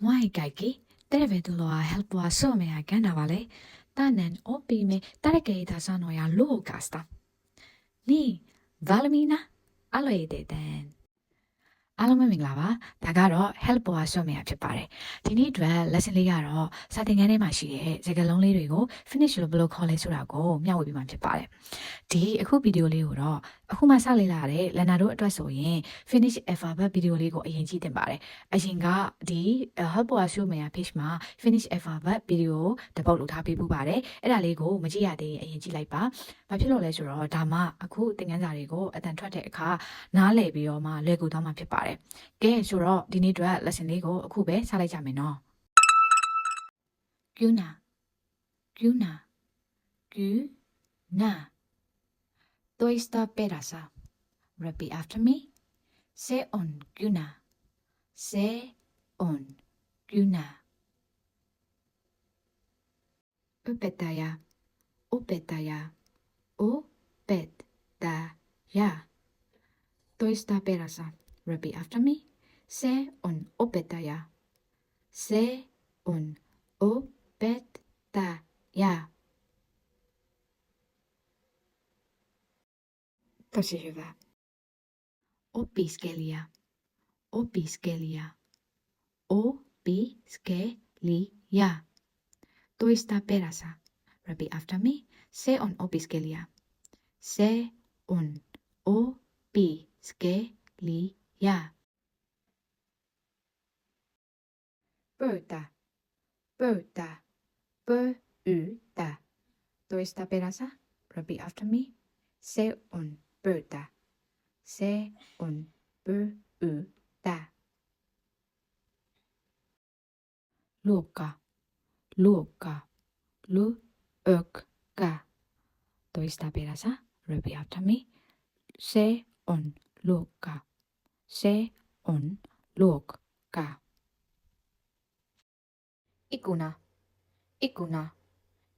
Moi kaikki, tervetuloa helppoa suomea kanavalle. Tänään opimme tärkeitä sanoja luokasta. Niin, valmiina? Aloitetaan. Aloimme minglava, tagaro helppoa suomeaဖြစ်ပါတယ်။ဒီနေ့အတွက် lesson လေးကတော့စာသင်ခန်းထဲမှာရှိတဲ့စကားလုံးလေးတွေကို finish လို့ဘယ်လိုခေါ်လဲဆိုတာကိုမျှဝေပေးမှာဖြစ်ပါတယ်။ဒီအခုဗီဒီယိုလေးကိုတော့အခုမှစလေ့လာတဲ့ learner တို့အတွက်ဆိုရင် finish alphabet ဗီဒီယိုလေးကိုအရင်ကြည့်သင့်ပါတယ်။အရင်ကဒီ helppoa suomea page မှာ finish alphabet ဗီဒီယိုတစ်ပုတ်လုပ်ထားပေးပူပါတယ်။အဲ့ဒါလေးကိုမကြည့်ရသေးရင်အရင်ကြည့်လိုက်ပါ။ဘာဖြစ်လို့လဲဆိုတော့ဒါမှအခုသင်ခန်းစာတွေကိုအတန်ထွက်တဲ့အခါနားလည်ပြီးတော့မှလွယ်ကူသွားမှာဖြစ်ပါတယ်။ကဲဆိုတော့ဒီနေ့အတွက် lesson လေးကိုအခုပဲစလိုက်ကြမယ်နော်။ Guna Guna Guna Toista perasa Repeat after me Se on Guna Se on Guna Opettaja Opettaja Opettaja Toista perasa Repeat after me Se on opettaja Se on opettaja Tosi hyvä. Opiskelija Opiskelija Opiskelija Toista perässä Repeat after me Se on opiskelija Se on opiskelija Pöytä Pöytä Pöytä Toista perässä Repeat after me Se on pöytä Se on pöytä Luokka Luokka Luokka Toista perässä Repeat after me Se on luokka Se on luokka Ikkuna Ikkuna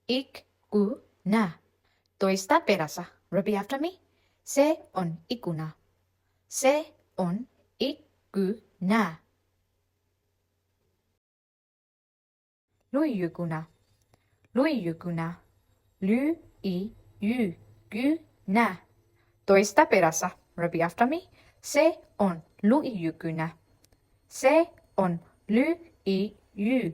Ikkuna Toista perässä Repeat after me Se on ikkuna Se on ikkuna Lyijykynä Lyijykynä Lyijykynä Toista perässä Repeat after me Se on lyijykynä Se on lyijykynä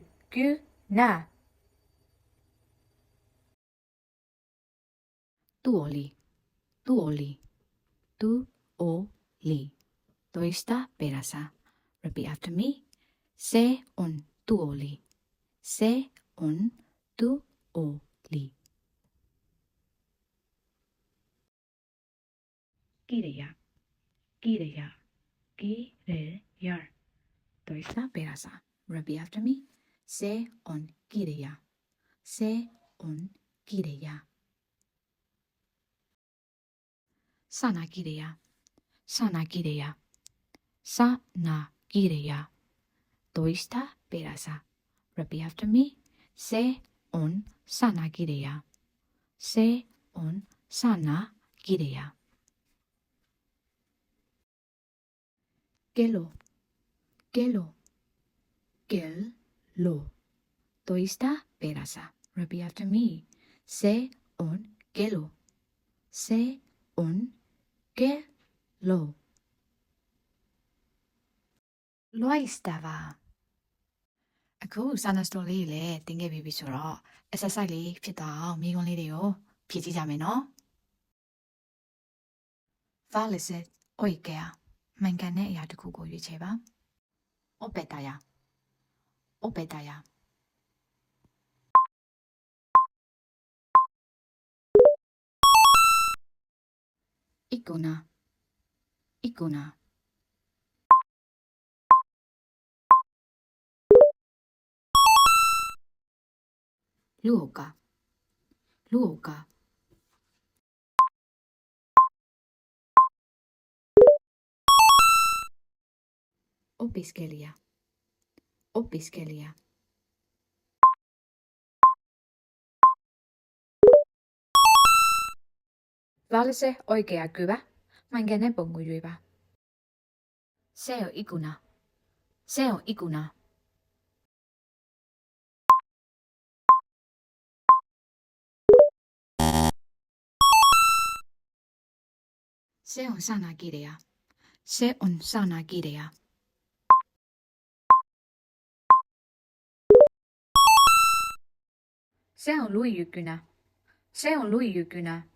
Tuoli Tuoli Tuoli Toista perässä Repeat after me Se on tuoli Se on tuoli Kirja Kirja Kirja Toista perässä Repeat after me Se on kirja Se on kirja Sanakirja Sanakirja Sanakirja Toista perässä Repeat after me Se on sanakirja Se on sanakirja Kello Kello Kello Toista perässä Repeat after me Se on kello Se on kello Loistavaaအခုစာနစတိုလေးလည်းတင်ခဲ့ပြီးပြီဆိုတော့ exercise လေးဖြစ်တော့မိကုံးလေးတွေကိုဖြည့်ကြည့်ကြမယ်နော် Valise oikea မှန်ကန်တဲ့အရာတစ်ခုကိုရွေးချယ်ပါ Opettaja Opettaja Ikkuna Ikkuna Luokka Luokka Opiskelija Opiskelija Valise oikea kyvä မှန်ကန်တဲ့ပုံကိုရွေးပါ Se on ikkuna Se on ikkuna Se on sanakirja. Se on sanakirja. Se on luijykynä. Se on luijykynä.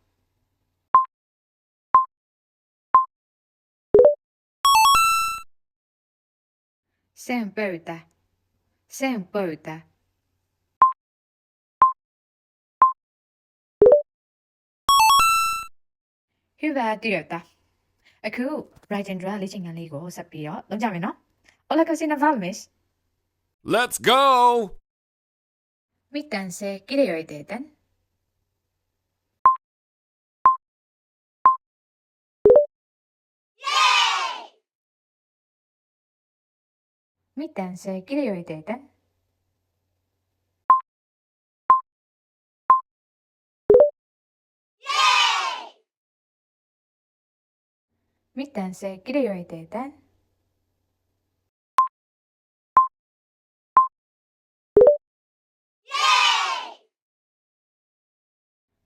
Se on pöytä. Se on pöytä. Hyvää työtä. Aku writing dra leaching and legal sapio. Long jam no? Oletko sinä valmis? Let's go! Miten se kirjoitetaan? Miten se kirjoitetaan? Miten se kirjoitetaan?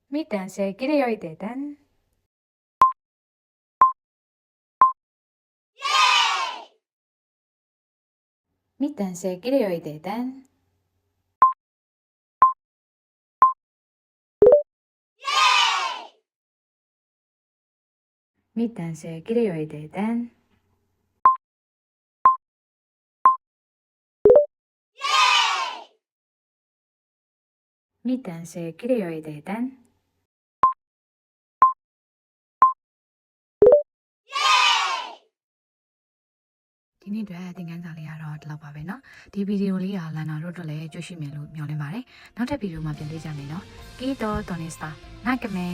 Miten se kirjoitetaan? Miten se kirjoitetaan? Miten se kirjoitetaan? Miten se kirjoitetaan?ဒီနေ့အတွက်သင်ခန်းစာလေးကတော့ဒီလောက်ပါပဲเนาะဒီဗီဒီယိုလေးကလန်နာတို့တို့လည်းကြည့်ရှိမယ်လို့မျှော်လင့်ပါတယ်နောက်ထပ်ဗီဒီယိုမှာပြန်တွေ့ကြမယ်เนาะကီတိုတိုနစ်တာနိုင်ကမဲ